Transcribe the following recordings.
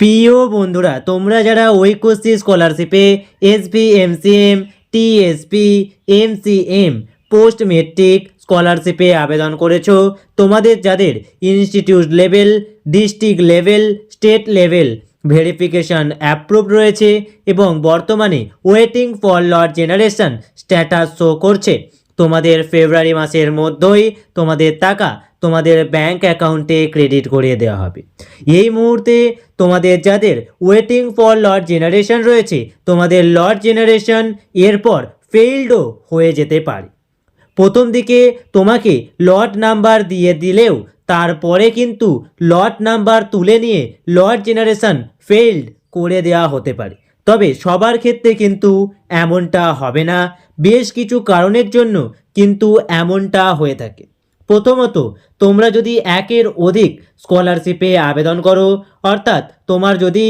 প্রিয় বন্ধুরা, তোমরা যারা ঐক্যশ্রী স্কলারশিপে SP, MCM, TSP, MCM, post matric স্কলারশিপে আবেদন করেছো, তোমাদের যাদের institute level, district level, state level verification approve রয়েছে এবং বর্তমানে waiting for lot generation status show করছে, তোমাদের ফেব্রুয়ারি মাসের মধ্যেই তোমাদের টাকা তোমাদের ব্যাংক অ্যাকাউন্টে ক্রেডিট করিয়ে দেওয়া হবে। এই মুহূর্তে তোমাদের যাদের ওয়েটিং ফর লট জেনারেশন রয়েছে, তোমাদের লট জেনারেশন এরপর ফেইল্ডও হয়ে যেতে পারে। প্রথম দিকে তোমাকে লট নাম্বার দিয়ে দিলেও তারপরে কিন্তু লট নাম্বার তুলে নিয়ে লট জেনারেশন ফেইল্ড করে দেওয়া হতে পারে। তবে সবার ক্ষেত্রে কিন্তু এমনটা হবে না, বেশ কিছু কারণের জন্য কিন্তু এমনটা হয়ে থাকে। প্রথমত, তোমরা যদি একের অধিক স্কলারশিপে আবেদন করো, অর্থাৎ তোমার যদি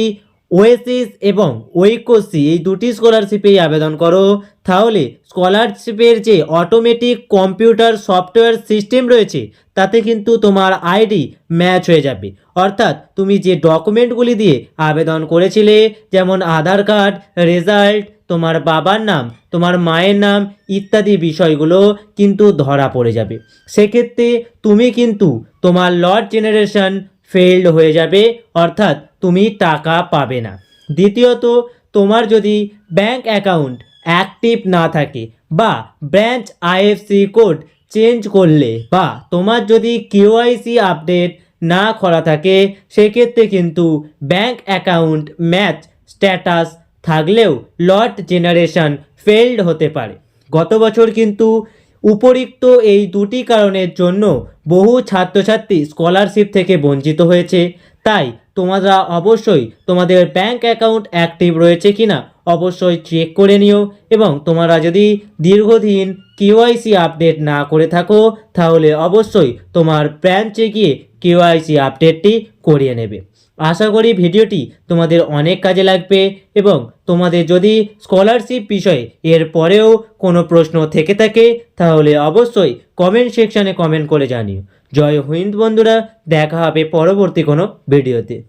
ওয়েসিস এবং ঐক্যশ্রী এই দুটি স্কলারশিপেই আবেদন করো, তাহলে স্কলারশিপের যে অটোমেটিক কম্পিউটার সফটওয়্যার সিস্টেম রয়েছে তাতে কিন্তু তোমার আইডি ম্যাচ হয়ে যাবে। অর্থাৎ তুমি যে ডকুমেন্টগুলি দিয়ে আবেদন করেছিলে, যেমন আধার কার্ড, রেজাল্ট, তোমার বাবার নাম, তোমার মায়ের নাম ইত্যাদি বিষয়গুলো কিন্তু ধরা পড়ে যাবে। সেক্ষেত্রে তুমি কিন্তু তোমার লট জেনারেশন ফেইল্ড হয়ে যাবে, অর্থাৎ তুমি টাকা পাবে না। দ্বিতীয়ত, তোমার যদি ব্যাংক অ্যাকাউন্ট অ্যাক্টিভ না থাকে বা ব্রাঞ্চ আইএফসি কোড চেঞ্জ করলে বা তোমার যদি কেওয়াইসি আপডেট না করা থাকে, সেক্ষেত্রে কিন্তু ব্যাংক অ্যাকাউন্ট ম্যাচ স্ট্যাটাস থাকলেও লট জেনারেশন ফেইল্ড হতে পারে। গত বছর কিন্তু উপরিক্ত এই দুটি কারণের জন্য বহু ছাত্রছাত্রী স্কলারশিপ থেকে বঞ্চিত হয়েছে। তাই তোমরা অবশ্যই তোমাদের ব্যাংক অ্যাকাউন্ট অ্যাক্টিভ রয়েছে কিনা অবশ্যই চেক করে নিও, এবং তোমরা যদি দীর্ঘদিন কেওয়াইসি আপডেট না করে থাকো তাহলে অবশ্যই তোমার ব্রাঞ্চে গিয়ে কেওয়াইসি আপডেটটি করিয়ে নেবে। আশা করি ভিডিওটি তোমাদের অনেক কাজে লাগবে, এবং তোমাদের যদি স্কলারশিপ বিষয়ে এর পরেও কোনো প্রশ্ন থেকে থাকে তাহলে অবশ্যই কমেন্ট সেকশানে কমেন্ট করে জানিও। জয় হিন্দ বন্ধুরা, দেখা হবে পরবর্তী কোনো ভিডিওতে।